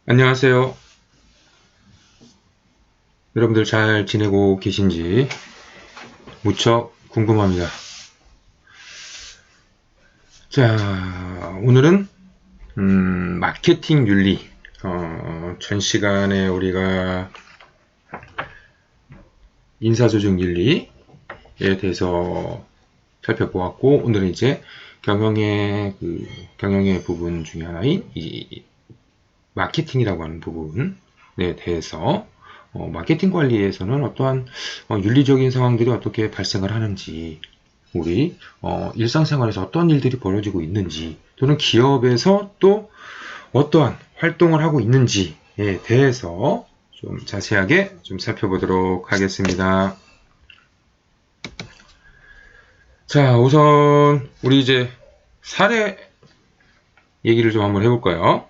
안녕하세요. 여러분들 잘 지내고 계신지 무척 궁금합니다. 자, 오늘은 마케팅 윤리. 전 시간에 우리가 인사조직 윤리에 대해서 살펴보았고, 오늘은 이제 경영의 부분 중에 하나인 이 마케팅이라고 하는 부분에 대해서 마케팅 관리에서는 어떠한 윤리적인 상황들이 어떻게 발생을 하는지, 우리 일상생활에서 어떤 일들이 벌어지고 있는지, 또는 기업에서 또 어떠한 활동을 하고 있는지에 대해서 좀 자세하게 좀 살펴보도록 하겠습니다. 자, 우선 우리 이제 사례 얘기를 좀 한번 해볼까요?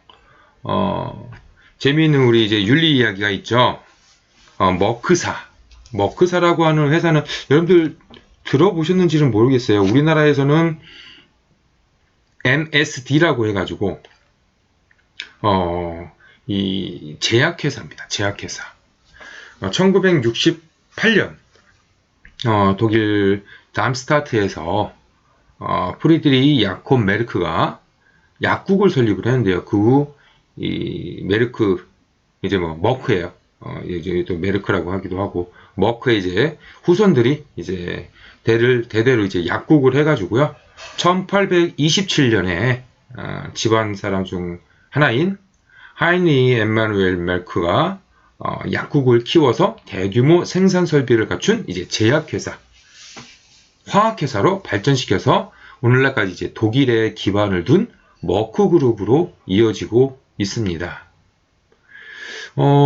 재미있는 우리 이제 윤리 이야기가 있죠. 머크사라고 하는 회사는 여러분들 들어보셨는지는 모르겠어요. 우리나라에서는 MSD라고 해가지고 이 제약회사입니다. 제약회사. 1968년 독일 담스타트에서 프리드리히 야콥 메르크가 약국을 설립을 했는데요. 그 후 이 메르크 이제 뭐 머크예요. 이제 또 메르크라고 하기도 하고, 머크의 이제 후손들이 이제 대대로 이제 약국을 해가지고요. 1827년에 집안 사람 중 하나인 하이니 엠마누엘 메르크가 약국을 키워서 대규모 생산 설비를 갖춘 이제 제약회사, 화학회사로 발전시켜서 오늘날까지 이제 독일에 기반을 둔 머크 그룹으로 이어지고 있습니다.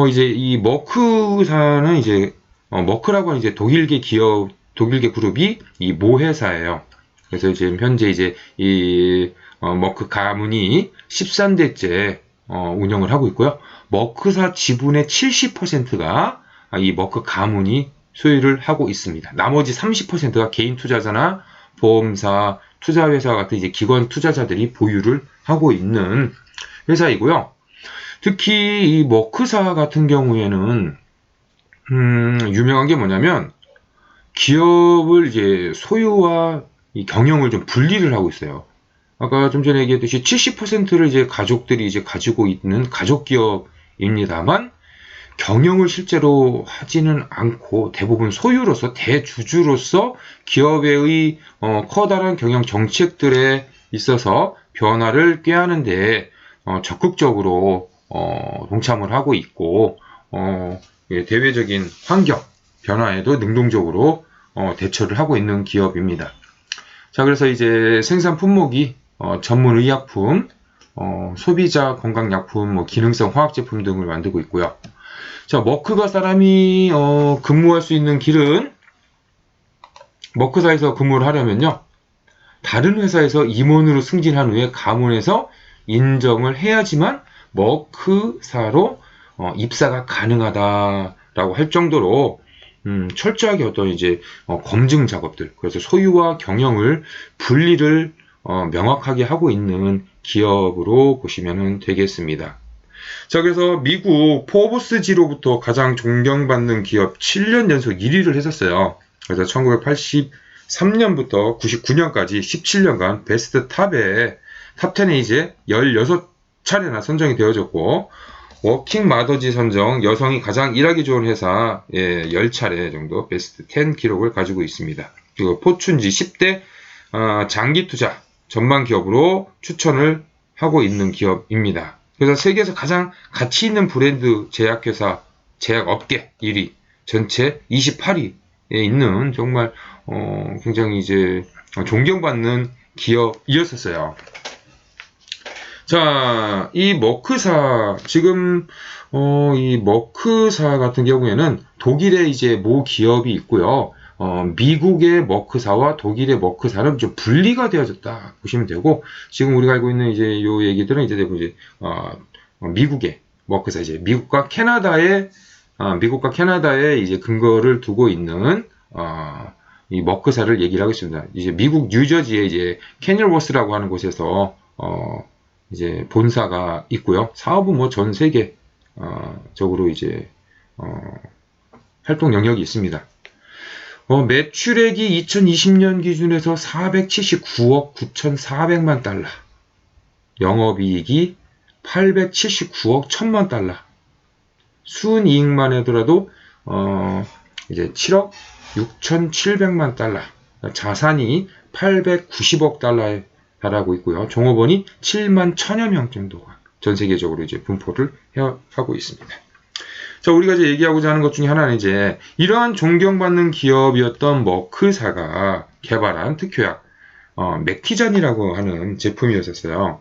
이제 이 머크사는 이제 머크라고 하는 이제 독일계 기업, 독일계 그룹이 이 모회사예요. 그래서 지금 현재 이제 이 머크 가문이 13대째 운영을 하고 있고요. 머크사 지분의 70%가 이 머크 가문이 소유를 하고 있습니다. 나머지 30%가 개인 투자자나 보험사, 투자회사 같은 이제 기관 투자자들이 보유를 하고 있는 회사이고요. 특히 이 머크사 같은 경우에는 유명한 게 뭐냐면 기업을 이제 소유와 이 경영을 좀 분리를 하고 있어요. 아까 좀 전에 얘기했듯이 70%를 이제 가족들이 이제 가지고 있는 가족 기업입니다만 경영을 실제로 하지는 않고 대부분 소유로서 대주주로서 기업의 커다란 경영 정책들에 있어서 변화를 꾀하는데 적극적으로 동참을 하고 있고 대외적인 환경 변화에도 능동적으로 대처를 하고 있는 기업입니다. 자, 그래서 이제 생산 품목이 전문 의약품, 소비자 건강약품, 뭐 기능성 화학제품 등을 만들고 있고요. 자, 머크가 사람이 근무할 수 있는 길은 머크사에서 근무를 하려면요. 다른 회사에서 임원으로 승진한 후에 가문에서 인정을 해야지만 머크사로 입사가 가능하다라고 할 정도로 철저하게 어떤 이제 검증 작업들, 그래서 소유와 경영을 분리를 명확하게 하고 있는 기업으로 보시면 되겠습니다. 자, 그래서 미국 포브스지로부터 가장 존경받는 기업 7년 연속 1위를 했었어요. 그래서 1983년부터 99년까지 17년간 베스트 탑에 탑10에 이제 16차례나 선정이 되어졌고, 워킹 마더지 선정 여성이 가장 일하기 좋은 회사 10차례 정도 베스트 10 기록을 가지고 있습니다. 그리고 포춘지 10대 장기 투자 전망 기업으로 추천을 하고 있는 기업입니다. 그래서 세계에서 가장 가치 있는 브랜드 제약회사, 제약업계 1위, 전체 28위에 있는 정말 굉장히 이제 존경받는 기업이었었어요. 자, 이 머크사, 지금 이 머크사 같은 경우에는 독일의 이제 모 기업이 있고요. 미국의 머크사와 독일의 머크사는 좀 분리가 되어졌다 보시면 되고, 지금 우리가 알고 있는 이제 요 얘기들은 이제 미국의 머크사, 이제 미국과 캐나다의 이제 근거를 두고 있는 이 머크사를 얘기를 하고 있습니다. 이제 미국 뉴저지의 이제 캐닐워스라고 하는 곳에서 이제 본사가 있고요. 사업은 뭐 전 세계 적으로 이제 활동 영역이 있습니다. 매출액이 2020년 기준에서 479억 9,400만 달러, 영업이익이 879억 1,000만 달러, 순이익만 하더라도 이제 7억 6,700만 달러, 자산이 890억 달러에 달하고 있고요. 종업원이 7만 1,000여 명 정도가 전 세계적으로 이제 분포를 하고 있습니다. 자, 우리가 이제 얘기하고자 하는 것 중에 하나는 이제 이러한 존경받는 기업이었던 머크사가 개발한 특효약 맥티잔이라고 하는 제품이었었어요.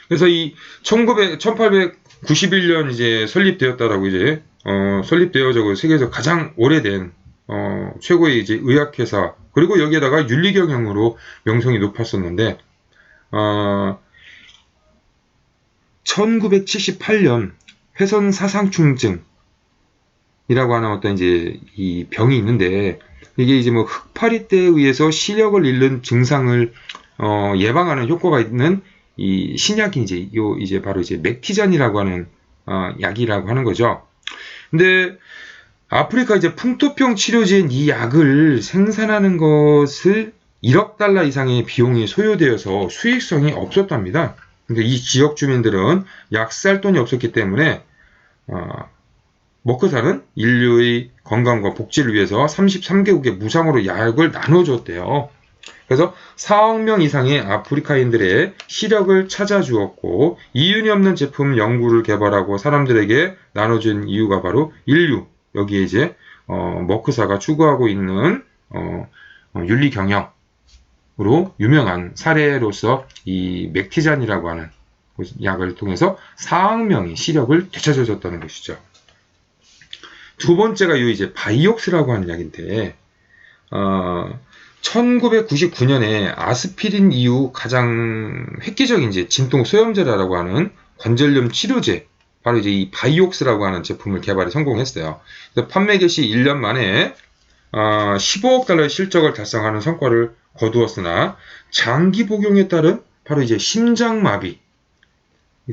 그래서 이 1891년 이제 설립되었다라고 이제 설립되어져 세계에서 가장 오래된 최고의 이제 의학회사, 그리고 여기에다가 윤리경영으로 명성이 높았었는데 1978년 회선 사상충증이라고 하는 어떤 이제 이 병이 있는데, 이게 이제 뭐 흑파리 때에 의해서 시력을 잃는 증상을 예방하는 효과가 있는 이 신약이 이제 바로 이제 맥티잔이라고 하는 약이라고 하는 거죠. 근데 아프리카 이제 풍토병 치료제인 이 약을 생산하는 것을 1억 달러 이상의 비용이 소요되어서 수익성이 없었답니다. 근데 이 지역 주민들은 약 살 돈이 없었기 때문에 머크사는 인류의 건강과 복지를 위해서 33개국에 무상으로 약을 나눠줬대요. 그래서 4억 명 이상의 아프리카인들의 시력을 찾아주었고, 이윤이 없는 제품 연구를 개발하고 사람들에게 나눠준 이유가 바로 인류, 여기에 이제 머크사가 추구하고 있는 윤리 경영으로 유명한 사례로서 이 맥티잔이라고 하는 약을 통해서 4억 명이 시력을 되찾아줬다는 것이죠. 두 번째가 이제 바이옥스라고 하는 약인데 1999년에 아스피린 이후 가장 획기적인 이제 진통 소염제라고 하는 관절염 치료제, 바로 이제 이 바이옥스라고 하는 제품을 개발에 성공했어요. 그래서 판매 개시 1년 만에 15억 달러의 실적을 달성하는 성과를 거두었으나 장기 복용에 따른 바로 이제 심장마비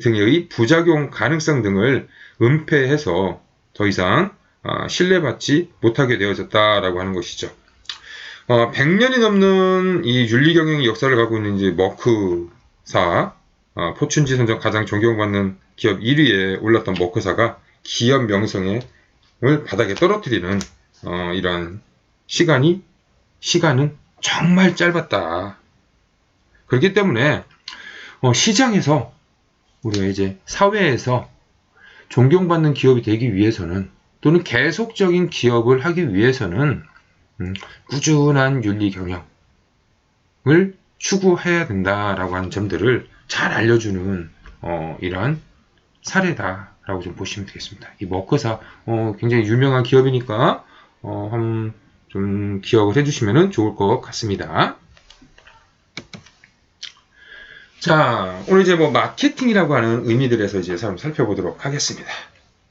등의 부작용 가능성 등을 은폐해서 더 이상 신뢰받지 못하게 되어졌다라고 하는 것이죠. 100년이 넘는 이 윤리경영의 역사를 갖고 있는 이제 머크사, 포춘지 선정 가장 존경받는 기업 1위에 올랐던 머크사가 기업 명성을 바닥에 떨어뜨리는 이런 시간은 정말 짧았다. 그렇기 때문에 시장에서, 우리가 이제 사회에서 존경받는 기업이 되기 위해서는, 또는 계속적인 기업을 하기 위해서는 꾸준한 윤리 경영을 추구해야 된다라고 하는 점들을 잘 알려주는 이러한 사례다라고 좀 보시면 되겠습니다. 이 머크사 굉장히 유명한 기업이니까 한번 좀 기억을 해주시면 좋을 것 같습니다. 자, 오늘 이제 뭐 마케팅이라고 하는 의미들에서 이제 한번 살펴보도록 하겠습니다.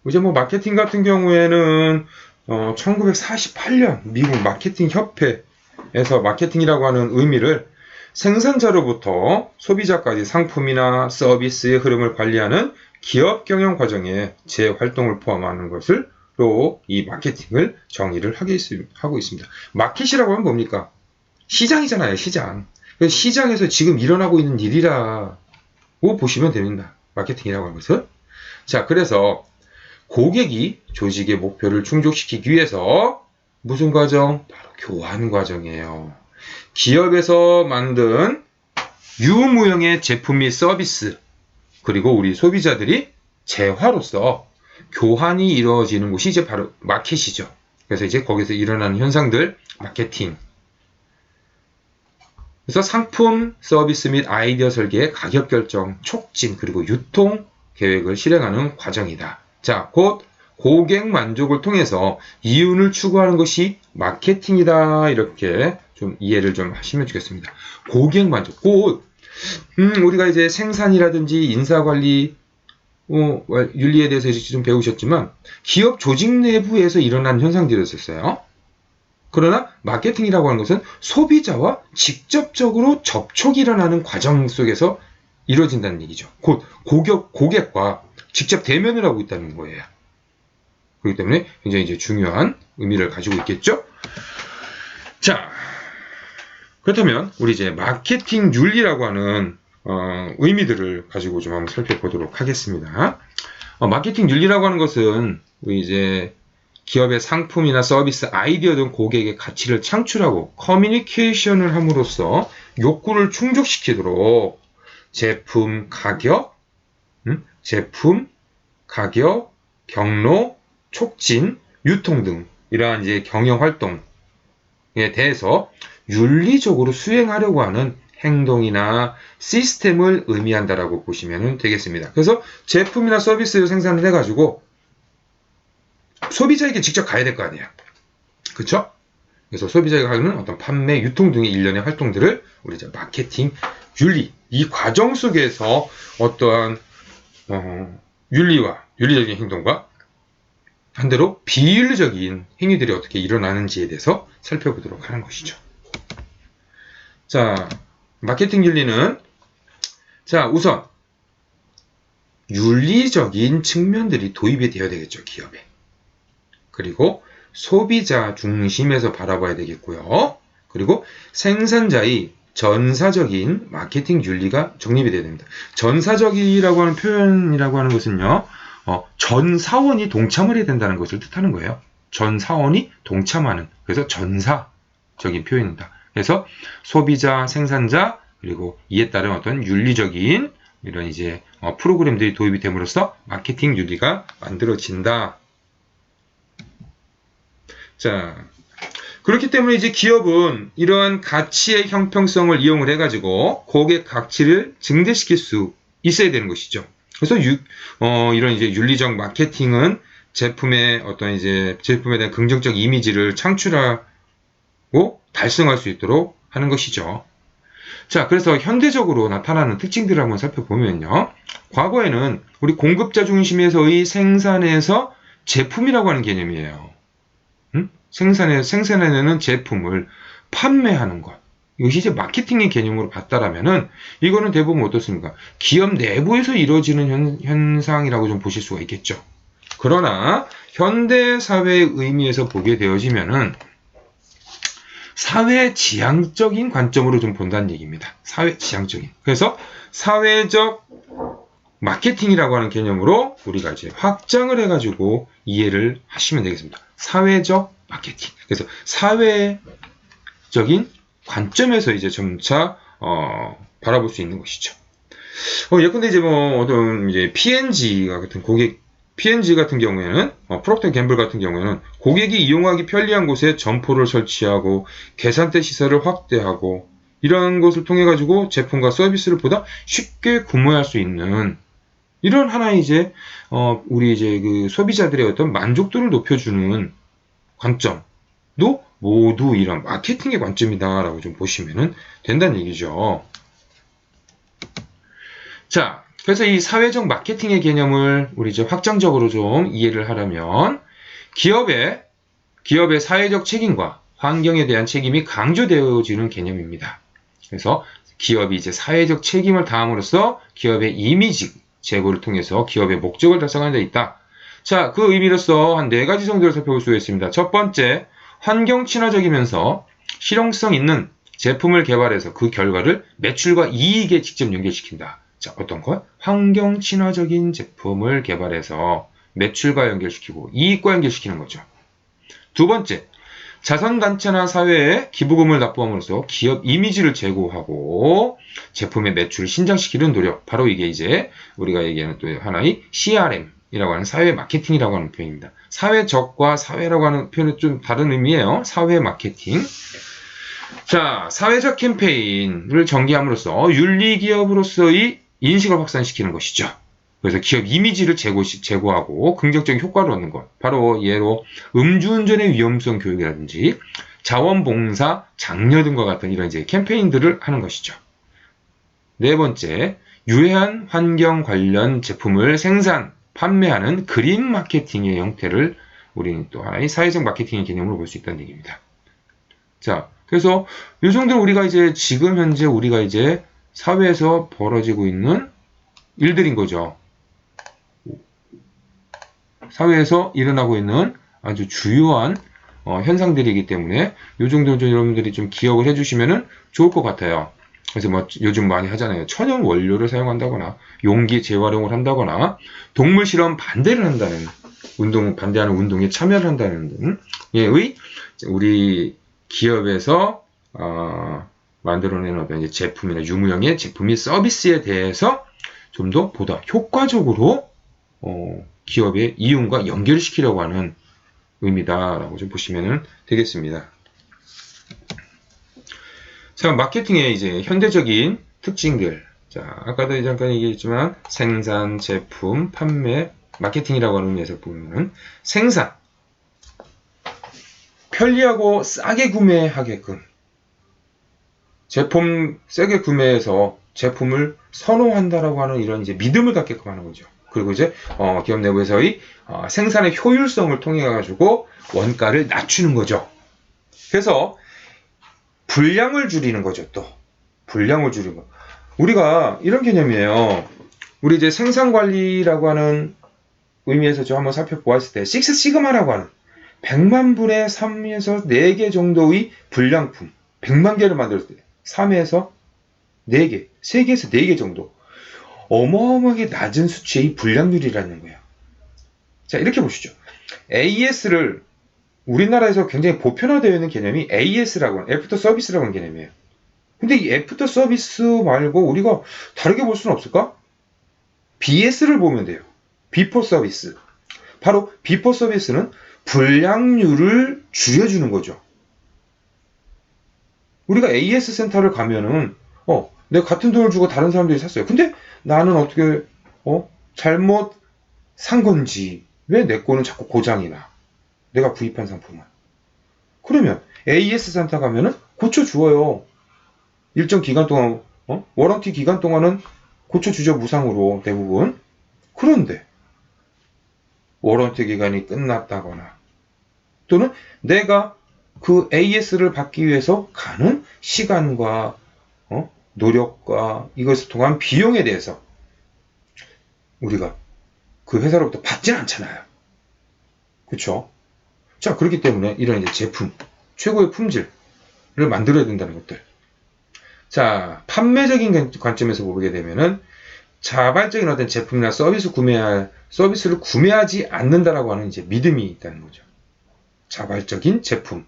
이제 뭐 마케팅 같은 경우에는 1948년 미국 마케팅 협회에서 마케팅이라고 하는 의미를 생산자로부터 소비자까지 상품이나 서비스의 흐름을 관리하는 기업 경영 과정에 제 활동을 포함하는 것을로 이 마케팅을 정의를 하고 있습니다. 마켓이라고 하면 뭡니까? 시장이잖아요, 시장. 시장에서 지금 일어나고 있는 일이라고 보시면 됩니다. 마케팅이라고 하는 것은. 자, 그래서 고객이 조직의 목표를 충족시키기 위해서 무슨 과정? 바로 교환 과정이에요. 기업에서 만든 유무형의 제품 및 서비스, 그리고 우리 소비자들이 재화로서 교환이 이루어지는 곳이 이제 바로 마켓이죠. 그래서 이제 거기서 일어나는 현상들, 마케팅. 그래서 상품, 서비스 및 아이디어 설계, 가격 결정, 촉진, 그리고 유통 계획을 실행하는 과정이다. 자, 곧 고객 만족을 통해서 이윤을 추구하는 것이 마케팅이다. 이렇게 좀 이해를 좀 하시면 좋겠습니다. 고객 만족. 곧 우리가 이제 생산이라든지 인사관리 윤리에 대해서 좀 배우셨지만 기업 조직 내부에서 일어나는 현상들이었어요. 그러나 마케팅이라고 하는 것은 소비자와 직접적으로 접촉이 일어나는 과정 속에서 이루어진다는 얘기죠. 곧 고객과 직접 대면을 하고 있다는 거예요. 그렇기 때문에 굉장히 이제 중요한 의미를 가지고 있겠죠. 자, 그렇다면 우리 이제 마케팅 윤리라고 하는 의미들을 가지고 좀 한번 살펴보도록 하겠습니다. 마케팅 윤리라고 하는 것은 우리 이제 기업의 상품이나 서비스, 아이디어 등 고객의 가치를 창출하고 커뮤니케이션을 함으로써 욕구를 충족시키도록 제품, 가격, 경로, 촉진, 유통 등 이러한 이제 경영 활동에 대해서 윤리적으로 수행하려고 하는 행동이나 시스템을 의미한다라고 보시면 되겠습니다. 그래서 제품이나 서비스를 생산을 해가지고 소비자에게 직접 가야 될 거 아니에요. 그쵸? 그래서 소비자가 하는 어떤 판매, 유통 등의 일련의 활동들을 우리 이제 마케팅 윤리, 이 과정 속에서 어떠한 윤리적인 행동과 반대로 비윤리적인 행위들이 어떻게 일어나는지에 대해서 살펴보도록 하는 것이죠. 자, 마케팅 윤리는 우선 윤리적인 측면들이 도입이 되어야 되겠죠, 기업에. 그리고 소비자 중심에서 바라봐야 되겠고요. 그리고 생산자의 전사적인 마케팅 윤리가 정립이 되어야 됩니다. 전사적이라고 하는 표현이라고 하는 것은요, 전 사원이 동참을 해야 된다는 것을 뜻하는 거예요. 전 사원이 동참하는, 그래서 전사적인 표현입니다. 그래서 소비자, 생산자, 그리고 이에 따른 어떤 윤리적인 이런 이제 프로그램들이 도입이 됨으로써 마케팅 윤리가 만들어진다. 자, 그렇기 때문에 이제 기업은 이러한 가치의 형평성을 이용을 해가지고 고객 가치를 증대시킬 수 있어야 되는 것이죠. 그래서 이런 이제 윤리적 마케팅은 제품의 어떤 이제 제품에 대한 긍정적 이미지를 창출하고 달성할 수 있도록 하는 것이죠. 자, 그래서 현대적으로 나타나는 특징들을 한번 살펴보면요. 과거에는 우리 공급자 중심에서의 생산에서 제품이라고 하는 개념이에요. 생산해내는 제품을 판매하는 것. 이것이 이제 마케팅의 개념으로 봤다라면은 이거는 대부분 어떻습니까? 기업 내부에서 이루어지는 현상이라고 좀 보실 수가 있겠죠. 그러나 현대 사회의 의미에서 보게 되어지면은 사회 지향적인 관점으로 좀 본다는 얘기입니다. 사회 지향적인. 그래서 사회적 마케팅이라고 하는 개념으로 우리가 이제 확장을 해가지고 이해를 하시면 되겠습니다. 사회적 마케팅. 그래서 사회적인 관점에서 이제 점차 바라볼 수 있는 것이죠. 예컨대 이제 어떤 이제 P&G 같은 경우에는 프록터 갬블 같은 경우에는 고객이 이용하기 편리한 곳에 점포를 설치하고 계산대 시설을 확대하고 이런 것을 통해 가지고 제품과 서비스를 보다 쉽게 구매할 수 있는 이런 하나의 이제 우리 이제 그 소비자들의 어떤 만족도를 높여주는 관점도 모두 이런 마케팅의 관점이다라고 좀 보시면 된다는 얘기죠. 자, 그래서 이 사회적 마케팅의 개념을 우리 이제 확장적으로 좀 이해를 하려면 기업의 사회적 책임과 환경에 대한 책임이 강조되어지는 개념입니다. 그래서 기업이 이제 사회적 책임을 다함으로써 기업의 이미지 제고를 통해서 기업의 목적을 달성하는 데 있다. 자, 그 의미로서 한 4가지 정도를 살펴볼 수가 있습니다. 첫 번째, 환경 친화적이면서 실용성 있는 제품을 개발해서 그 결과를 매출과 이익에 직접 연결시킨다. 자, 어떤 것? 환경 친화적인 제품을 개발해서 매출과 연결시키고 이익과 연결시키는 거죠. 두 번째, 자선단체나 사회에 기부금을 납부함으로써 기업 이미지를 제고하고 제품의 매출을 신장시키는 노력. 바로 이게 이제 우리가 얘기하는 또 하나의 CRM이라고 하는 사회 마케팅이라고 하는 표현입니다. 사회적과 사회라고 하는 표현은 좀 다른 의미예요. 사회 마케팅. 자, 사회적 캠페인을 전개함으로써 윤리기업으로서의 인식을 확산시키는 것이죠. 그래서 기업 이미지를 제고하고 긍정적인 효과를 얻는 것. 바로 예로 음주운전의 위험성 교육이라든지 자원봉사, 장려 등과 같은 이런 이제 캠페인들을 하는 것이죠. 네 번째, 유해한 환경 관련 제품을 생산, 판매하는 그린 마케팅의 형태를 우리는 또 하나의 사회적 마케팅의 개념으로 볼 수 있다는 얘기입니다. 자, 그래서 이 정도는 우리가 이제 지금 현재 우리가 이제 사회에서 벌어지고 있는 일들인 거죠. 사회에서 일어나고 있는 아주 주요한 현상들이기 때문에 이 정도 좀 여러분들이 좀 기억을 해주시면 좋을 것 같아요. 그래서 뭐 요즘 많이 하잖아요. 천연 원료를 사용한다거나 용기 재활용을 한다거나 동물 실험 반대를 한다는 반대하는 운동에 참여를 한다는 등의 우리 기업에서 만들어내는 어떤 이제 제품이나 유무형의 제품 및 서비스에 대해서 좀 더 보다 효과적으로 기업의 이윤과 연결시키려고 하는 의미다라고 좀 보시면 되겠습니다. 자, 마케팅의 이제 현대적인 특징들. 자, 아까도 잠깐 얘기했지만 생산, 제품, 판매, 마케팅이라고 하는 의미에서 보면은 생산, 편리하고 싸게 구매하게끔 제품 세게 구매해서 제품을 선호한다라고 하는 이런 이제 믿음을 갖게끔 하는 거죠. 그리고 이제 기업 내부에서의 생산의 효율성을 통해 가지고 원가를 낮추는 거죠. 그래서 분량을 줄이는 거죠. 또 분량을 줄이고 우리가 이런 개념이에요. 우리 이제 생산 관리라고 하는 의미에서 좀 한번 살펴보았을 때 식스 시그마라고 하는 100만 분의 3에서 4개 정도의 분량품 100만 개를 만들 때 3에서 4개, 3개에서 4개 정도 어마어마하게 낮은 수치의 분량률이라는 거예요. 자, 이렇게 보시죠. AS를 우리나라에서 굉장히 보편화되어 있는 개념이 AS라고 하는 애프터 서비스라고 하는 개념이에요. 근데 이 애프터 서비스 말고 우리가 다르게 볼 수는 없을까? BS를 보면 돼요. 비포 서비스. 바로 비포 서비스는 분량률을 줄여주는 거죠. 우리가 AS 센터를 가면은 내가 같은 돈을 주고 다른 사람들이 샀어요. 근데 나는 어떻게 잘못 산 건지 왜 내 거는 자꾸 고장이 나? 내가 구입한 상품은. 그러면 AS 센터 가면은 고쳐주어요. 일정 기간 동안 워런티 기간 동안은 고쳐주죠. 무상으로 대부분. 그런데 워런티 기간이 끝났다거나 또는 내가 그 AS를 받기 위해서 가는 시간과 노력과 이것을 통한 비용에 대해서 우리가 그 회사로부터 받지는 않잖아요. 그렇죠? 자, 그렇기 때문에 이런 이제 제품, 최고의 품질을 만들어야 된다는 것들. 자, 판매적인 관점에서 보게 되면은 자발적인 어떤 제품이나 서비스를 구매하지 않는다라고 하는 이제 믿음이 있다는 거죠. 자발적인 제품,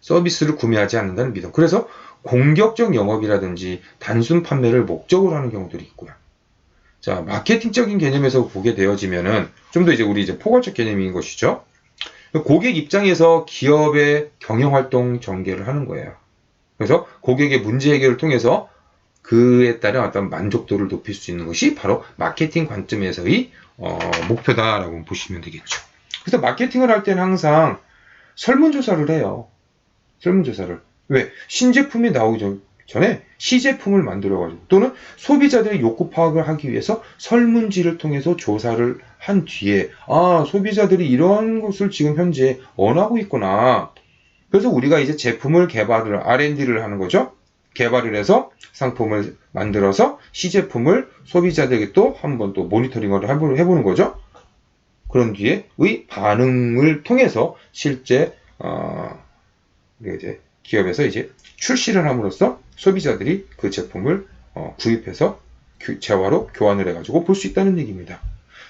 서비스를 구매하지 않는다는 믿음. 그래서 공격적 영업이라든지 단순 판매를 목적으로 하는 경우들이 있고요. 자, 마케팅적인 개념에서 보게 되어지면은 좀 더 이제 우리 이제 포괄적 개념인 것이죠. 고객 입장에서 기업의 경영활동 전개를 하는 거예요. 그래서 고객의 문제 해결을 통해서 그에 따른 어떤 만족도를 높일 수 있는 것이 바로 마케팅 관점에서의 목표다라고 보시면 되겠죠. 그래서 마케팅을 할 때는 항상 설문조사를 해요. 설문조사를. 왜? 신제품이 나오기 전에 시제품을 만들어가지고 또는 소비자들의 욕구 파악을 하기 위해서 설문지를 통해서 조사를 한 뒤에 소비자들이 이런 것을 지금 현재 원하고 있구나. 그래서 우리가 이제 제품을 R&D를 하는 거죠. 개발을 해서 상품을 만들어서 시제품을 소비자들에게 또 한번 또 모니터링을 해보는 거죠. 그런 뒤에의 반응을 통해서 실제 이제 기업에서 이제 출시를 함으로써 소비자들이 그 제품을 구입해서 재화로 교환을 해가지고 볼 수 있다는 얘기입니다.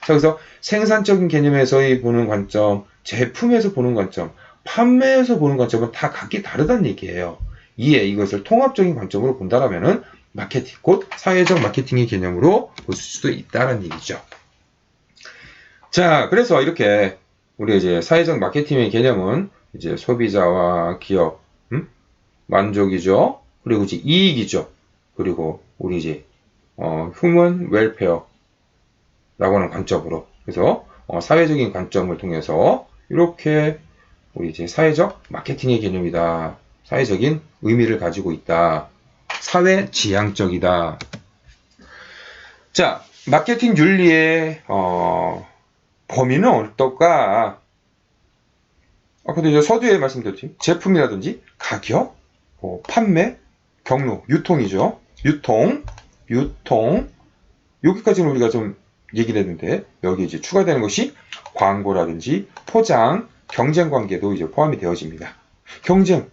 자, 그래서 생산적인 개념에서의 보는 관점, 제품에서 보는 관점, 판매에서 보는 관점은 다 각기 다르다는 얘기예요. 이것을 통합적인 관점으로 본다라면은 마케팅, 곧 사회적 마케팅의 개념으로 볼 수도 있다는 얘기죠. 자, 그래서 이렇게 우리 이제 사회적 마케팅의 개념은 이제 소비자와 기업, 만족이죠. 그리고 이제 이익이죠. 그리고 우리 이제 휴먼 웰페어라고 하는 관점으로 그래서 사회적인 관점을 통해서 이렇게 우리 이제 사회적 마케팅의 개념이다. 사회적인 의미를 가지고 있다. 사회 지향적이다. 자, 마케팅 윤리의 범위는 어떨까? 아까도 이제 서두에 말씀드렸지. 제품이라든지 가격, 판매, 경로, 유통이죠. 유통. 여기까지는 우리가 좀 얘기를 했는데, 여기 이제 추가되는 것이 광고라든지 포장, 경쟁 관계도 이제 포함이 되어집니다. 경쟁.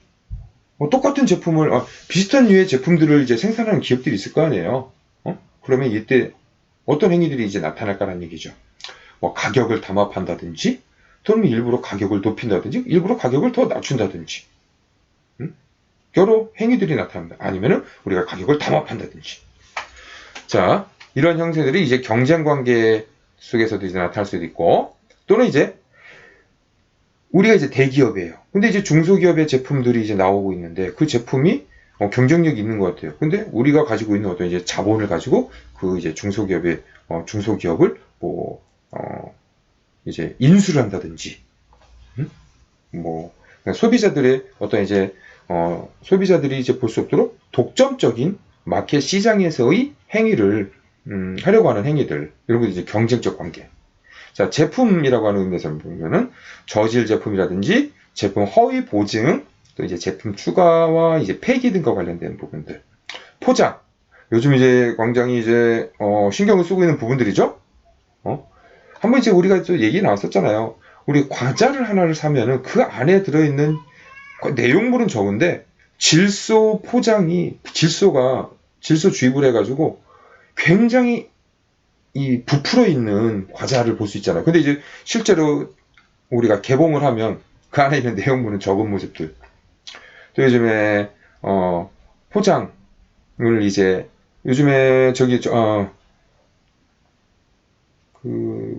똑같은 제품을, 비슷한 류의 제품들을 이제 생산하는 기업들이 있을 거 아니에요. 그러면 이때 어떤 행위들이 이제 나타날까라는 얘기죠. 뭐 가격을 담합한다든지, 또는 일부러 가격을 높인다든지, 일부러 가격을 더 낮춘다든지, 여러 행위들이 나타납니다. 아니면은 우리가 가격을 담합한다든지. 자, 이런 형태들이 이제 경쟁 관계 속에서도 이제 나타날 수도 있고, 또는 이제 우리가 이제 대기업이에요. 근데 이제 중소기업의 제품들이 이제 나오고 있는데 그 제품이 경쟁력이 있는 것 같아요. 근데 우리가 가지고 있는 어떤 이제 자본을 가지고 그 이제 중소기업을 뭐 이제 인수를 한다든지, 뭐 그러니까 소비자들의 어떤 이제 소비자들이 이제 볼 수 없도록 독점적인 마켓 시장에서의 행위를 하려고 하는 행위들, 이런 거 이제 경쟁적 관계. 자, 제품이라고 하는 의미에서 보면은 저질 제품이라든지 제품 허위 보증, 또 이제 제품 추가와 이제 폐기 등과 관련된 부분들. 포장. 요즘 이제 굉장히 이제 신경을 쓰고 있는 부분들이죠. 한번 이제 우리가 또 얘기 나왔었잖아요. 우리 과자를 하나를 사면은 그 안에 들어있는 내용물은 적은데 질소 포장이 질소 주입을 해가지고 굉장히 이 부풀어 있는 과자를 볼 수 있잖아요. 근데 이제 실제로 우리가 개봉을 하면 그 안에 있는 내용물은 적은 모습들. 또 요즘에 포장을 이제 요즘에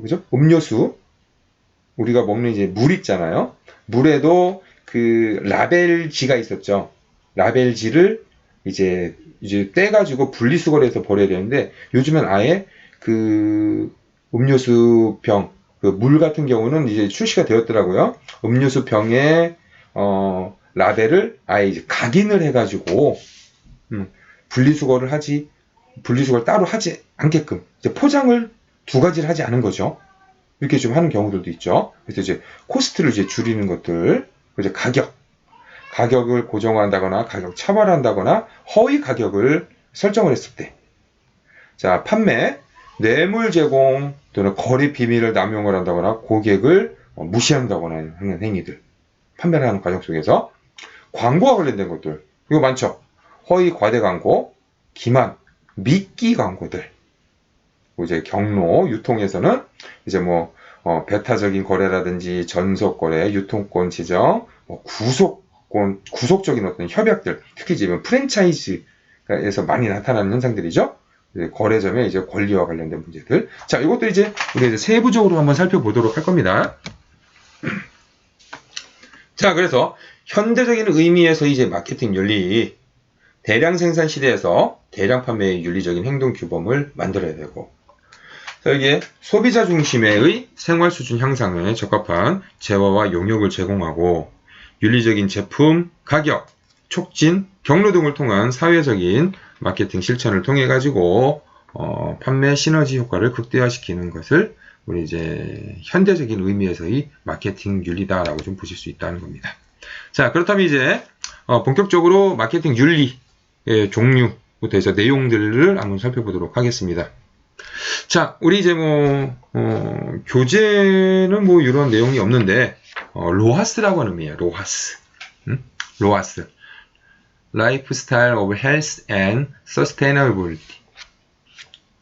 그죠? 음료수 우리가 먹는 이제 물 있잖아요. 물에도 그 라벨지가 있었죠. 라벨지를 이제 떼가지고 분리수거해서 버려야 되는데 요즘엔 아예 그 음료수 병, 그 물 같은 경우는 이제 출시가 되었더라고요. 음료수 병에 라벨을 아예 이제 각인을 해가지고 분리수거를 따로 하지 않게끔 이제 포장을 두 가지를 하지 않은 거죠. 이렇게 좀 하는 경우들도 있죠. 그래서 이제 코스트를 이제 줄이는 것들, 이제 가격을 고정한다거나 가격 차별한다거나 허위 가격을 설정을 했을 때, 자, 판매, 뇌물 제공 또는 거래 비밀을 남용을 한다거나 고객을 무시한다거나 하는 행위들, 판매를 하는 과정 속에서 광고와 관련된 것들, 이거 많죠. 허위 과대 광고, 기만, 미끼 광고들. 이제 경로, 유통에서는 이제 뭐 배타적인 거래라든지 전속 거래, 유통권 지정, 구속적인 어떤 협약들, 특히 이제 프랜차이즈에서 많이 나타나는 현상들이죠. 거래점의 이제 권리와 관련된 문제들. 자, 이것도 이제 우리 이제 세부적으로 한번 살펴보도록 할 겁니다. 자, 그래서 현대적인 의미에서 이제 마케팅 윤리, 대량 생산 시대에서 대량 판매의 윤리적인 행동 규범을 만들어야 되고, 이게 소비자 중심의 생활 수준 향상에 적합한 재화와 용역을 제공하고 윤리적인 제품, 가격, 촉진, 경로 등을 통한 사회적인 마케팅 실천을 통해 가지고 판매 시너지 효과를 극대화시키는 것을 우리 이제 현대적인 의미에서의 마케팅 윤리다라고 좀 보실 수 있다는 겁니다. 자, 그렇다면 이제 본격적으로 마케팅 윤리의 종류부터 해서 내용들을 한번 살펴보도록 하겠습니다. 자, 우리 이제 교재는 뭐 이런 내용이 없는데, 로하스라고 하는 의미예요. 로하스. 로하스. Lifestyle of Health and Sustainability.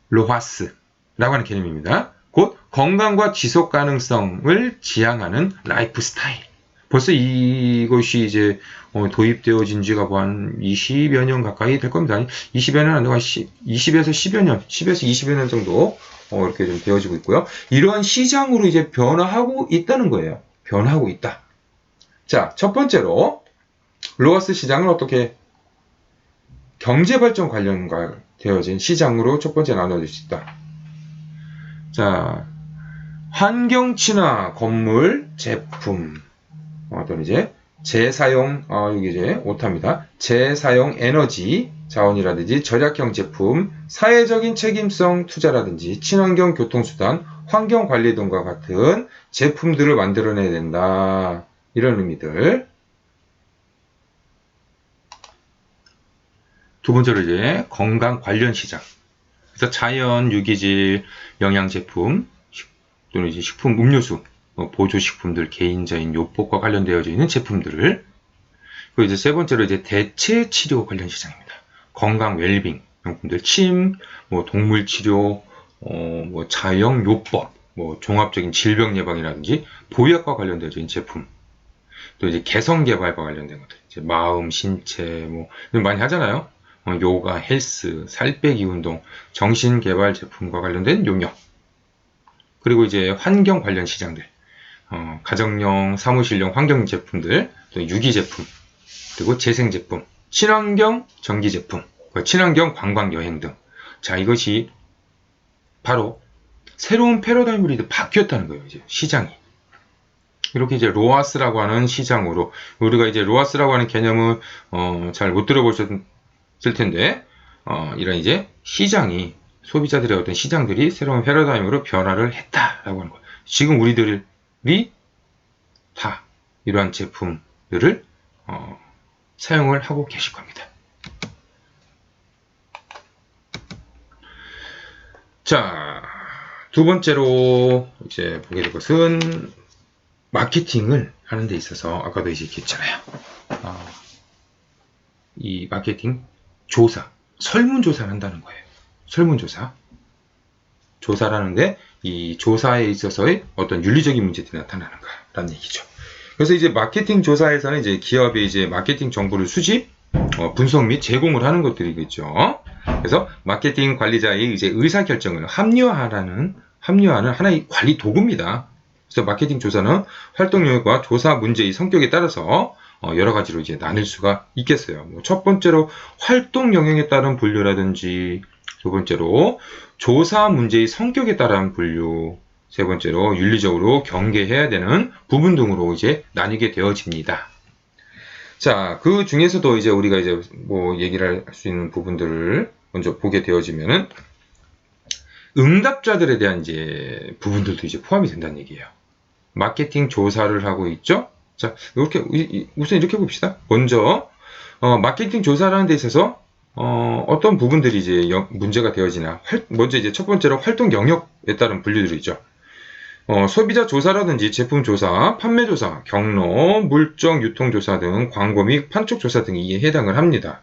로하스라고 하는 개념입니다. 곧 건강과 지속 가능성을 지향하는 라이프 스타일. 벌써 이것이 이제 도입되어진 지가 한 20여 년 가까이 될 겁니다. 20여 년 안 되고 20에서 10여 년, 10에서 20여 년 정도 이렇게 좀 되어지고 있고요. 이러한 시장으로 이제 변화하고 있다는 거예요. 변화하고 있다. 자, 첫 번째로 로하스 시장은 어떻게 경제발전 관련과 되어진 시장으로 첫 번째 나눠질 수 있다. 자, 환경 친화 건물 제품, 또는 이제 재사용, 여기 이제 오타입니다. 재사용 에너지 자원이라든지 절약형 제품, 사회적인 책임성 투자라든지 친환경 교통수단, 환경 관리 등과 같은 제품들을 만들어내야 된다. 이런 의미들. 두 번째로 이제 건강 관련 시장. 그래서 자연, 유기질, 영양 제품 또는 이제 식품, 음료수, 보조식품들, 개인적인 요법과 관련되어져 있는 제품들을. 그리고 이제 세 번째로 이제 대체 치료 관련 시장입니다. 건강 웰빙 용품들, 침, 동물 치료, 자영 요법, 종합적인 질병 예방이라든지 보약과 관련되어진 제품, 또 이제 개성 개발과 관련된 것들, 이제 마음, 신체, 많이 하잖아요. 요가, 헬스, 살 빼기 운동, 정신 개발 제품과 관련된 용역. 그리고 이제 환경 관련 시장들, 가정용, 사무실용 환경 제품들, 또 유기 제품, 그리고 재생 제품, 친환경 전기 제품, 친환경 관광 여행 등. 자, 이것이 바로 새로운 패러다임으로 바뀌었다는 거예요. 이제 시장이. 이렇게 이제 로아스라고 하는 시장으로, 우리가 이제 로아스라고 하는 개념은 잘 못 들어보셨을 텐데, 이런 이제 시장이, 소비자들의 어떤 시장들이 새로운 패러다임으로 변화를 했다라고 하는 거예요. 지금 우리들이 다 이러한 제품들을 사용을 하고 계실 겁니다. 자, 두 번째로 이제 보게 될 것은 마케팅을 하는 데 있어서 아까도 이제 얘기했잖아요. 이 마케팅 조사, 설문조사를 한다는 거예요. 설문조사. 조사를 하는데 이 조사에 있어서의 어떤 윤리적인 문제들이 나타나는가라는 얘기죠. 그래서 이제 마케팅 조사에서는 이제 기업의 이제 마케팅 정보를 수집, 분석 및 제공을 하는 것들이겠죠. 그래서 마케팅 관리자의 이제 의사 결정을 합리화하는 하나의 관리 도구입니다. 그래서 마케팅 조사는 활동 영역과 조사 문제의 성격에 따라서 여러 가지로 이제 나눌 수가 있겠어요. 첫 번째로 활동 영역에 따른 분류라든지, 두 번째로 조사 문제의 성격에 따른 분류, 세 번째로 윤리적으로 경계해야 되는 부분 등으로 이제 나뉘게 되어집니다. 자, 그 중에서도 이제 우리가 이제 얘기를 할 수 있는 부분들을 먼저 보게 되어지면은 응답자들에 대한 이제 부분들도 이제 포함이 된다는 얘기예요. 마케팅 조사를 하고 있죠. 자, 이렇게 우선 이렇게 봅시다. 먼저 마케팅 조사를 하는 데 있어서 어떤 부분들이 이제 문제가 되어지나. 먼저 이제 첫 번째로 활동 영역에 따른 분류들이 있죠. 소비자 조사라든지 제품 조사, 판매 조사, 경로, 물정, 유통 조사 등 광고 및 판촉 조사 등이 해당을 합니다.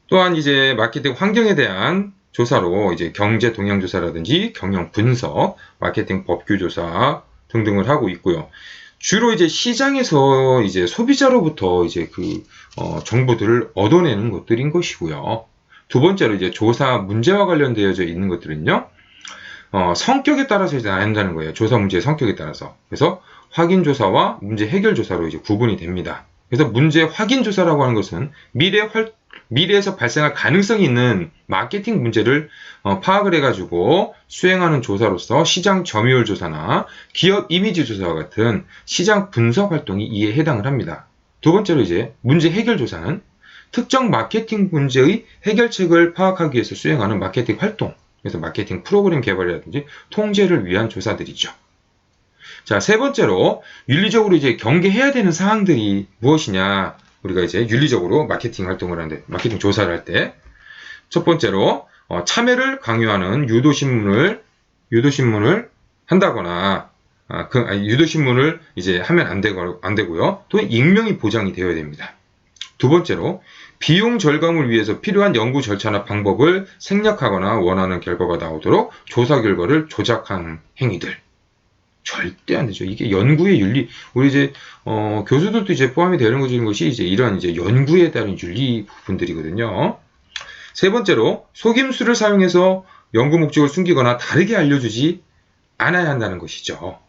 또한 이제 마케팅 환경에 대한 조사로 이제 경제 동향 조사라든지 경영 분석, 마케팅 법규 조사 등등을 하고 있고요. 주로 이제 시장에서 이제 소비자로부터 이제 정보들을 얻어내는 것들인 것이고요. 두 번째로 이제 조사 문제와 관련되어져 있는 것들은요, 성격에 따라서 이제 나눈다는 거예요. 조사 문제의 성격에 따라서. 그래서 확인 조사와 문제 해결 조사로 이제 구분이 됩니다. 그래서 문제 확인 조사라고 하는 것은 미래에서 발생할 가능성이 있는 마케팅 문제를 파악을 해가지고 수행하는 조사로서 시장 점유율 조사나 기업 이미지 조사와 같은 시장 분석 활동이 이에 해당을 합니다. 두 번째로 이제 문제 해결 조사는 특정 마케팅 문제의 해결책을 파악하기 위해서 수행하는 마케팅 활동, 그래서 마케팅 프로그램 개발이라든지 통제를 위한 조사들이죠. 자, 세 번째로 윤리적으로 이제 경계해야 되는 사항들이 무엇이냐? 우리가 이제 윤리적으로 마케팅 활동을 하는데, 마케팅 조사를 할 때, 첫 번째로 참여를 강요하는 유도신문을 한다거나, 유도신문을 이제 하면 안 되고요. 또 익명이 보장이 되어야 됩니다. 두 번째로 비용 절감을 위해서 필요한 연구 절차나 방법을 생략하거나 원하는 결과가 나오도록 조사 결과를 조작하는 행위들. 절대 안 되죠. 이게 연구의 윤리, 우리 이제, 교수들도 이제 포함이 되는 것이 이제 이런 이제 연구에 따른 윤리 부분들이거든요. 세 번째로, 속임수를 사용해서 연구 목적을 숨기거나 다르게 알려주지 않아야 한다는 것이죠.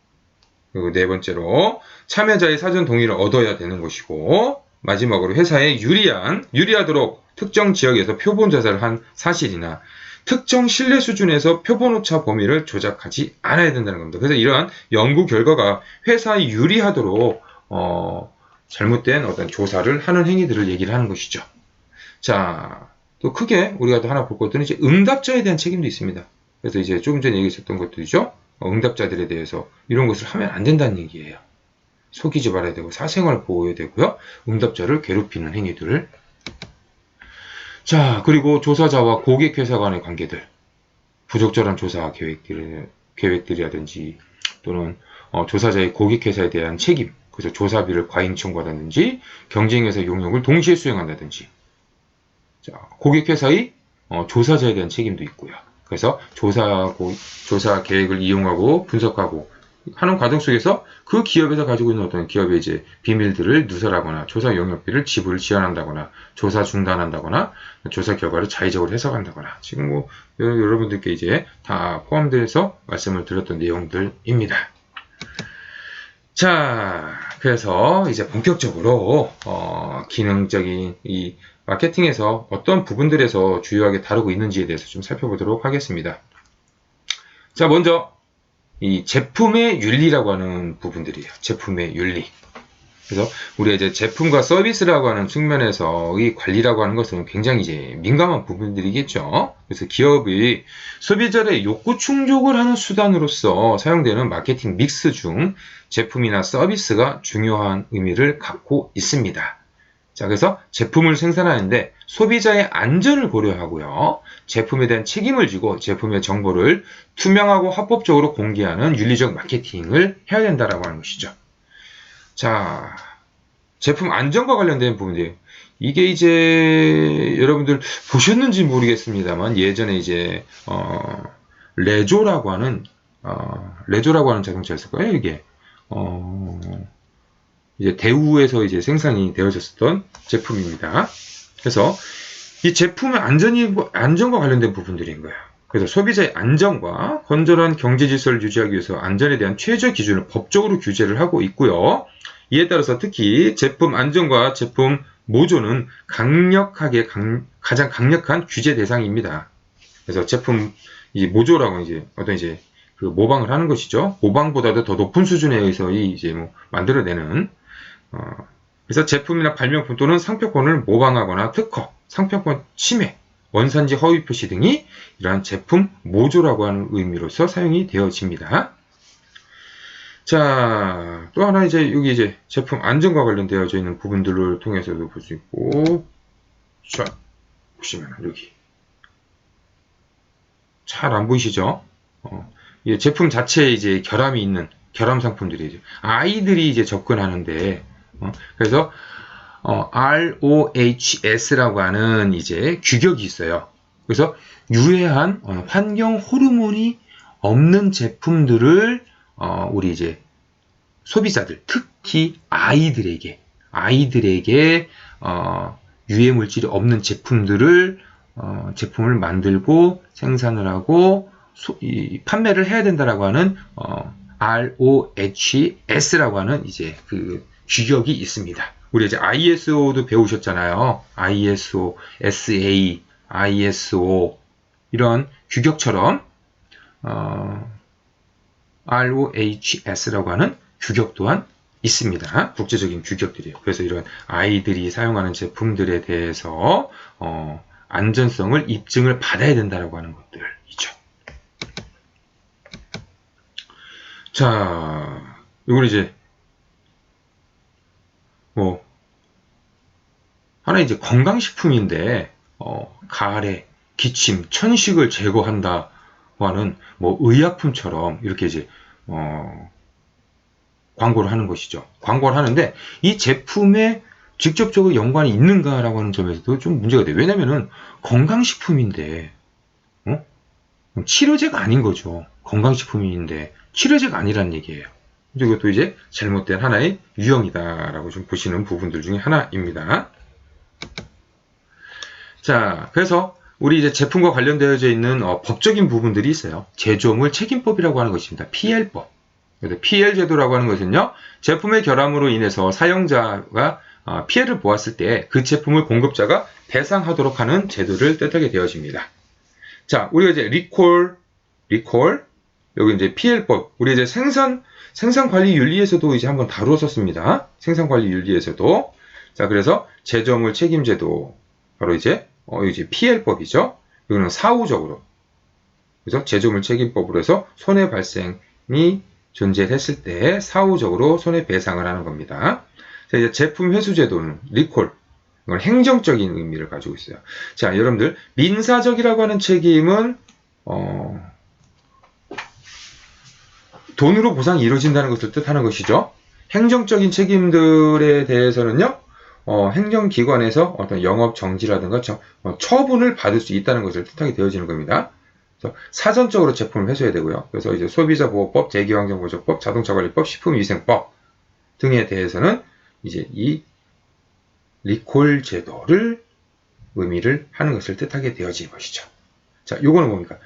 그리고 네 번째로, 참여자의 사전 동의를 얻어야 되는 것이고, 마지막으로 회사에 유리하도록 특정 지역에서 표본 조사를 한 사실이나 특정 신뢰 수준에서 표본 오차 범위를 조작하지 않아야 된다는 겁니다. 그래서 이러한 연구 결과가 회사에 유리하도록 잘못된 어떤 조사를 하는 행위들을 얘기를 하는 것이죠. 자, 또 크게 우리가 또 하나 볼 것들은 이제 응답자에 대한 책임도 있습니다. 그래서 이제 조금 전에 얘기했었던 것들이죠. 응답자들에 대해서 이런 것을 하면 안 된다는 얘기예요. 속이지 말아야 되고 사생활 보호해야 되고요. 응답자를 괴롭히는 행위들을. 자, 그리고 조사자와 고객회사 간의 관계들, 부적절한 조사 계획들이라든지 또는 조사자의 고객회사에 대한 책임, 그래서 조사비를 과잉 청구한다든지 경쟁회사 용역을 동시에 수행한다든지, 자, 고객회사의 조사자에 대한 책임도 있고요. 그래서 조사 계획을 이용하고 분석하고 하는 과정 속에서 그 기업에서 가지고 있는 어떤 기업의 이제 비밀들을 누설하거나 조사 용역비를 지불을 지연한다거나 조사 중단한다거나 조사 결과를 자의적으로 해석한다거나 지금 뭐 여러분들께 이제 다 포함돼서 말씀을 드렸던 내용들입니다. 자, 그래서 이제 본격적으로 기능적인 이 마케팅에서 어떤 부분들에서 주요하게 다루고 있는지에 대해서 좀 살펴보도록 하겠습니다. 자, 먼저 이 제품의 윤리라고 하는 부분들이에요. 제품의 윤리. 그래서 우리가 이제 제품과 서비스라고 하는 측면에서의 관리라고 하는 것은 굉장히 이제 민감한 부분들이겠죠. 그래서 기업이 소비자의 욕구 충족을 하는 수단으로서 사용되는 마케팅 믹스 중 제품이나 서비스가 중요한 의미를 갖고 있습니다. 자, 그래서 제품을 생산하는데 소비자의 안전을 고려하고요. 제품에 대한 책임을 지고 제품의 정보를 투명하고 합법적으로 공개하는 윤리적 마케팅을 해야 된다라고 하는 것이죠. 자, 제품 안전과 관련된 부분이에요. 이게 이제 여러분들 보셨는지 모르겠습니다만 예전에 이제 레조라고 하는 자동차였을 거예요. 이게 이제 대우에서 이제 생산이 되어졌었던 제품입니다. 그래서 이 제품의 안전과 관련된 부분들인 거예요. 그래서 소비자의 안전과 건전한 경제 질서를 유지하기 위해서 안전에 대한 최저 기준을 법적으로 규제를 하고 있고요. 이에 따라서 특히 제품 안전과 제품 모조는 가장 강력한 규제 대상입니다. 그래서 제품 이 모조라고 이제 어떤 이제 그 모방을 하는 것이죠. 모방보다도 더 높은 수준에 의해서 이제 뭐 만들어내는 그래서 제품이나 발명품 또는 상표권을 모방하거나 특허, 상표권 침해, 원산지 허위 표시 등이 이러한 제품 모조라고 하는 의미로서 사용이 되어집니다. 자, 또 하나 이제 여기 이제 제품 안전과 관련되어져 있는 부분들을 통해서도 볼 수 있고, 자, 보시면 여기 잘 안 보이시죠? 이 제품 자체에 이제 결함이 있는 결함 상품들이죠. 아이들이 이제 접근하는데, 그래서 ROHS라고 하는 이제 규격이 있어요. 그래서 유해한 환경 호르몬이 없는 제품들을 우리 이제 소비자들, 특히 아이들에게 유해 물질이 없는 제품을 만들고 생산을 하고 판매를 해야 된다라고 하는 ROHS라고 하는 이제 그 규격이 있습니다. 우리 이제 ISO도 배우셨잖아요. ISO, SA, ISO 이런 규격처럼 ROHS라고 하는 규격 또한 있습니다. 국제적인 규격들이에요. 그래서 이런 아이들이 사용하는 제품들에 대해서 안전성을 입증을 받아야 된다라고 하는 것들이죠. 자, 이걸 이제 뭐 하나 이제 건강식품인데 가래, 기침, 천식을 제거한다고 하는 뭐 의약품처럼 이렇게 이제 광고를 하는 것이죠. 광고를 하는데 이 제품에 직접적으로 연관이 있는가라고 하는 점에서도 좀 문제가 돼요. 왜냐면은 건강식품인데 치료제가 아닌 거죠. 건강식품인데 치료제가 아니란 얘기예요. 이것도 이제 잘못된 하나의 유형이다라고 좀 보시는 부분들 중에 하나입니다. 자, 그래서 우리 이제 제품과 관련되어져 있는 법적인 부분들이 있어요. 제조물 책임법이라고 하는 것입니다. PL법. 그래서 PL 제도라고 하는 것은요, 제품의 결함으로 인해서 사용자가 피해를 보았을 때 그 제품을 공급자가 배상하도록 하는 제도를 뜻하게 되어집니다. 자, 우리가 이제 리콜, 여기 이제 PL법, 우리 이제 생산관리윤리에서도 이제 한번 다루었었습니다. 생산관리윤리에서도. 자, 그래서 제조물 책임제도, 바로 이제 PL법이죠. 이거는 사후적으로. 그래서 제조물 책임법으로 해서 손해 발생이 존재했을 때 사후적으로 손해배상을 하는 겁니다. 자, 이제 제품 회수제도는 리콜. 이건 행정적인 의미를 가지고 있어요. 자, 여러분들 민사적이라고 하는 책임은 돈으로 보상이 이루어진다는 것을 뜻하는 것이죠. 행정적인 책임들에 대해서는요, 행정기관에서 어떤 영업 정지라든가 처분을 받을 수 있다는 것을 뜻하게 되어지는 겁니다. 그래서 사전적으로 제품을 회수해야 되고요. 그래서 이제 소비자보호법, 대기환경보조법, 자동차관리법, 식품위생법 등에 대해서는 이제 이 리콜 제도를 의미를 하는 것을 뜻하게 되어진 것이죠. 자, 요거는 뭡니까?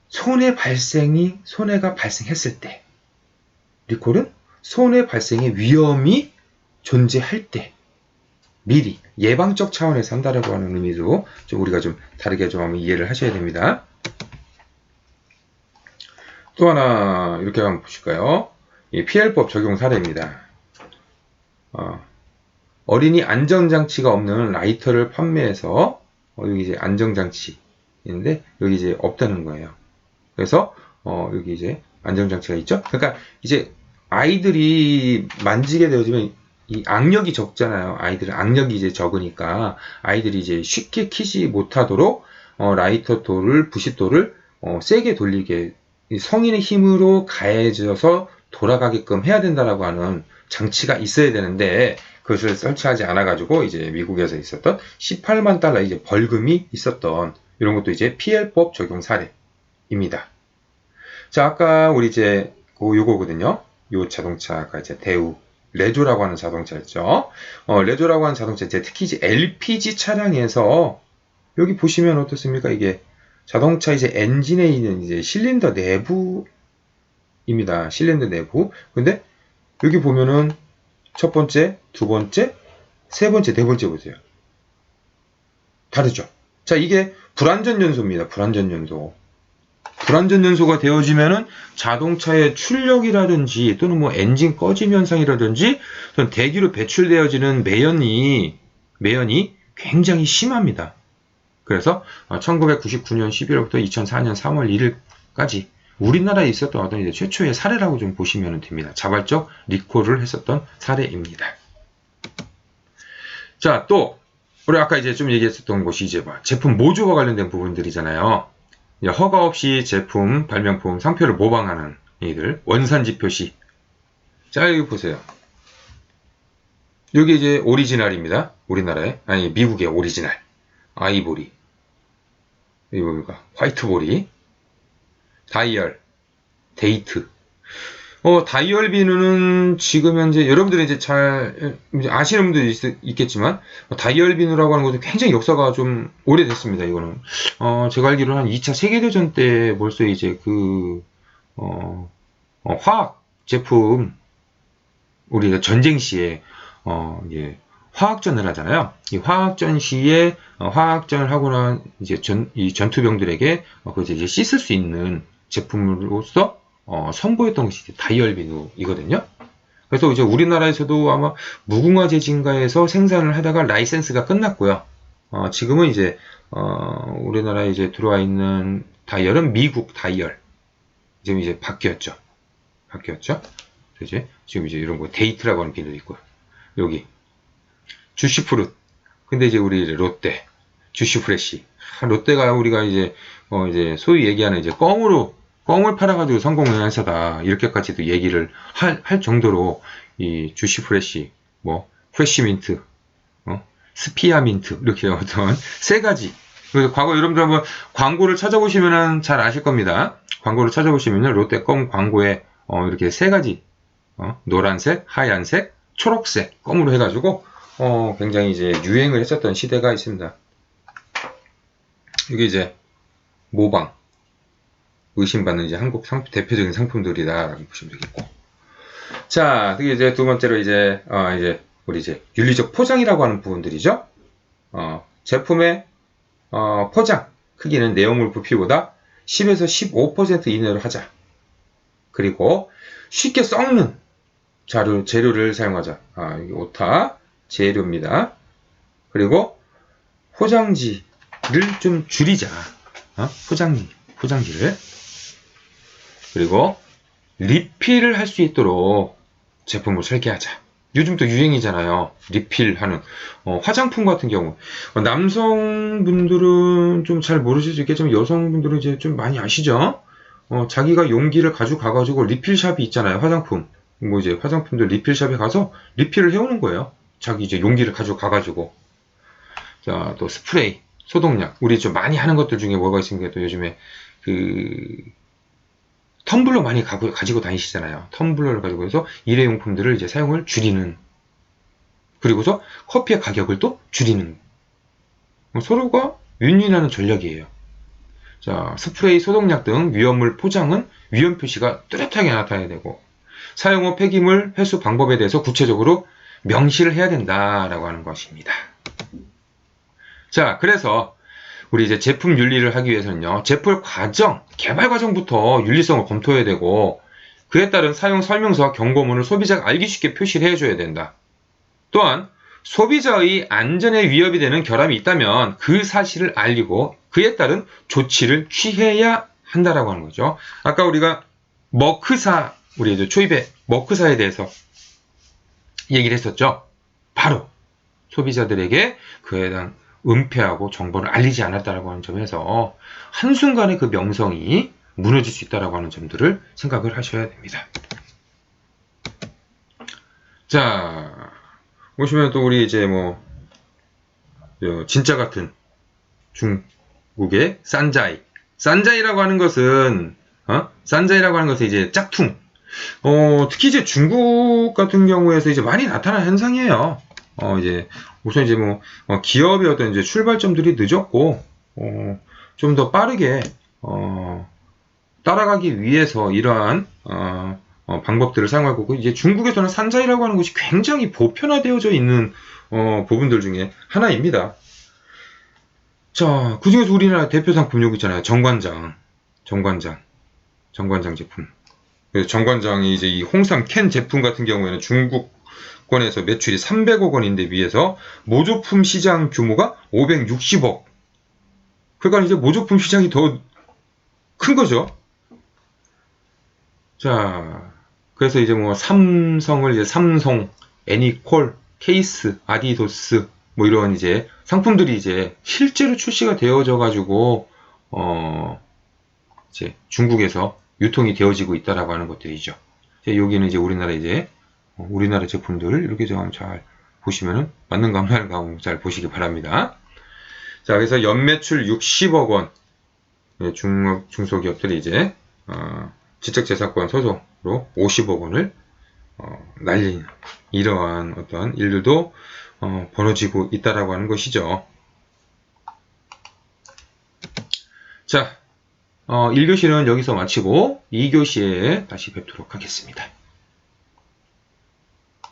손해가 발생했을 때, 리콜은 손해 발생의 위험이 존재할 때, 미리 예방적 차원에서 한다라고 하는 의미도 좀 우리가 좀 다르게 좀 한번 이해를 하셔야 됩니다. 또 하나 이렇게 한번 보실까요? 이 PL법 적용 사례입니다. 어린이 안전장치가 없는 라이터를 판매해서 여기 이제 안전장치인데 여기 이제 없다는 거예요. 그래서 여기 이제 안전장치가 있죠. 그러니까 이제 아이들이 만지게 되어지면 이 악력이 적잖아요. 아이들은 악력이 이제 적으니까 아이들이 이제 쉽게 키지 못하도록 라이터 돌을 부싯돌을 세게 돌리게 성인의 힘으로 가해져서 돌아가게끔 해야 된다라고 하는 장치가 있어야 되는데 그것을 설치하지 않아 가지고 이제 미국에서 있었던 18만 달러 이제 벌금이 있었던 이런 것도 이제 PL법 적용 사례입니다. 자, 아까 우리 이제 요거거든요. 요 자동차가 이제 대우 레조라고 하는 자동차였죠. 레조라고 하는 자동차 이제 특히 이제 LPG 차량에서 여기 보시면 어떻습니까? 이게 자동차 이제 엔진에 있는 이제 실린더 내부입니다. 실린더 내부. 근데 여기 보면은 첫 번째, 두 번째, 세 번째, 네 번째 보세요. 다르죠? 자, 이게 불완전 연소입니다. 불완전 연소. 불완전 연소가 되어지면은 자동차의 출력이라든지 또는 뭐 엔진 꺼짐 현상이라든지 또는 대기로 배출되어지는 매연이 굉장히 심합니다. 그래서 1999년 11월부터 2004년 3월 1일까지 우리나라에 있었던 어떤 이제 최초의 사례라고 좀 보시면 됩니다. 자발적 리콜을 했었던 사례입니다. 자, 또 우리 아까 이제 좀 얘기했었던 것이 이제 제품 모조와 관련된 부분들이잖아요. 허가 없이 제품, 발명품, 상표를 모방하는 이들 원산지 표시. 자, 여기 보세요. 여기 이제 오리지널입니다. 우리나라에 아니 미국의 오리지널. 아이보리. 이거 뭡니까? 화이트보리. 다이얼, 데이트. 다이얼 비누는 지금 현재 여러분들이 이제 잘 아시는 분들이 있겠지만 다이얼 비누라고 하는 것도 굉장히 역사가 좀 오래됐습니다. 이거는 제가 알기로는 한 2차 세계대전 때 벌써 이제 화학 제품 우리가 전쟁 시에 이제 화학전을 하잖아요. 이 화학전 시에 화학전을 하거나 이제 이 전투병들에게 그것을 이제 씻을 수 있는 제품으로서 선보였던 것이 다이얼 비누이거든요. 그래서 이제 우리나라에서도 아마 무궁화 제진가에서 생산을 하다가 라이센스가 끝났고요. 지금은 이제 우리나라에 이제 들어와 있는 다이얼은 미국 다이얼. 지금 이제 바뀌었죠. 이제 지금 이제 이런 거 데이트라고 하는 비누도 있고요. 여기 주시프룻. 근데 이제 우리 롯데 주시프레시. 롯데가 우리가 이제 이제 소위 얘기하는 이제 껌을 팔아가지고 성공한 회사다. 이렇게까지도 얘기를 할 정도로 이 주시프레시, 뭐 프레시민트, 스피아민트 이렇게 어떤 세 가지. 그래서 과거 여러분들 한번 광고를 찾아보시면은 잘 아실 겁니다. 광고를 찾아보시면은 롯데 껌 광고에 이렇게 세 가지 노란색, 하얀색, 초록색 껌으로 해가지고 굉장히 이제 유행을 했었던 시대가 있습니다. 이게 이제 모방 의심받는 이제 한국 대표적인 상품들이다라고 보시면 되겠고. 자, 그게 이제 두 번째로 이제 우리 이제 윤리적 포장이라고 하는 부분들이죠. 제품의 포장 크기는 내용물 부피보다 10에서 15% 이내로 하자. 그리고 쉽게 썩는 재료를 사용하자. 여기 오타 재료입니다. 그리고 포장지를 좀 줄이자. 포장지를. 그리고 리필을 할 수 있도록 제품을 설계하자. 요즘 또 유행이잖아요. 리필하는 화장품 같은 경우 남성분들은 좀 잘 모르실 수 있겠지만 여성분들은 이제 좀 많이 아시죠? 자기가 용기를 가지고 리필샵이 있잖아요. 화장품 뭐 이제 화장품들 리필샵에 가서 리필을 해오는 거예요. 자기 이제 용기를 가지고 자, 또 스프레이, 소독약 우리 좀 많이 하는 것들 중에 뭐가 있습니까? 또 요즘에 그 텀블러 많이 가지고 다니시잖아요. 텀블러를 가지고 해서 일회용품들을 이제 사용을 줄이는, 그리고서 커피의 가격을 또 줄이는, 서로가 윈윈하는 전략이에요. 자, 스프레이, 소독약 등 위험물 포장은 위험 표시가 뚜렷하게 나타나야 되고, 사용 후 폐기물 회수 방법에 대해서 구체적으로 명시를 해야 된다라고 하는 것입니다. 자, 그래서 우리 이제 제품 윤리를 하기 위해서는요, 제품 과정, 개발 과정부터 윤리성을 검토해야 되고, 그에 따른 사용 설명서와 경고문을 소비자가 알기 쉽게 표시를 해줘야 된다. 또한 소비자의 안전에 위협이 되는 결함이 있다면 그 사실을 알리고 그에 따른 조치를 취해야 한다라고 하는 거죠. 아까 우리가 머크사, 우리 이제 초입에 머크사에 대해서 얘기를 했었죠. 바로 소비자들에게 그에 대한 은폐하고 정보를 알리지 않았다라고 하는 점에서 한순간에 그 명성이 무너질 수 있다라고 하는 점들을 생각을 하셔야 됩니다. 자, 보시면 또 우리 이제 뭐 진짜 같은 중국의 산자이라고 하는 것은 산자이라고 하는 것은 이제 짝퉁. 특히 이제 중국 같은 경우에서 이제 많이 나타나는 현상이에요. 이제 우선 이제 뭐 기업의 어떤 이제 출발점들이 늦었고 좀 더 빠르게 따라가기 위해서 이러한 방법들을 사용하고 있고, 이제 중국에서는 산자이라고 하는 것이 굉장히 보편화되어져 있는 부분들 중에 하나입니다. 자, 그 중에서 우리나라 대표 상품 여기 있잖아요. 정관장 제품. 그래서 정관장이 이제 이 홍삼 캔 제품 같은 경우에는 중국권에서 매출이 300억 원인데 비해서 모조품 시장 규모가 560억. 그러니까 이제 모조품 시장이 더 큰 거죠. 자, 그래서 이제 뭐 삼성을 이제 삼성, 애니콜, 케이스, 아디도스 뭐 이런 이제 상품들이 이제 실제로 출시가 되어져 가지고 이제 중국에서 유통이 되어지고 있다라고 하는 것들이죠. 이제 여기는 이제 우리나라 제품들 이렇게 좀 잘 보시면은 맞는가 안 맞는가 잘 보시기 바랍니다. 자, 그래서 연매출 60억 원 중소기업들이 이제 지적재산권 소송으로 50억 원을 날리는 이러한 어떤 일들도 벌어지고 있다라고 하는 것이죠. 자, 1교시는 여기서 마치고 2교시에 다시 뵙도록 하겠습니다.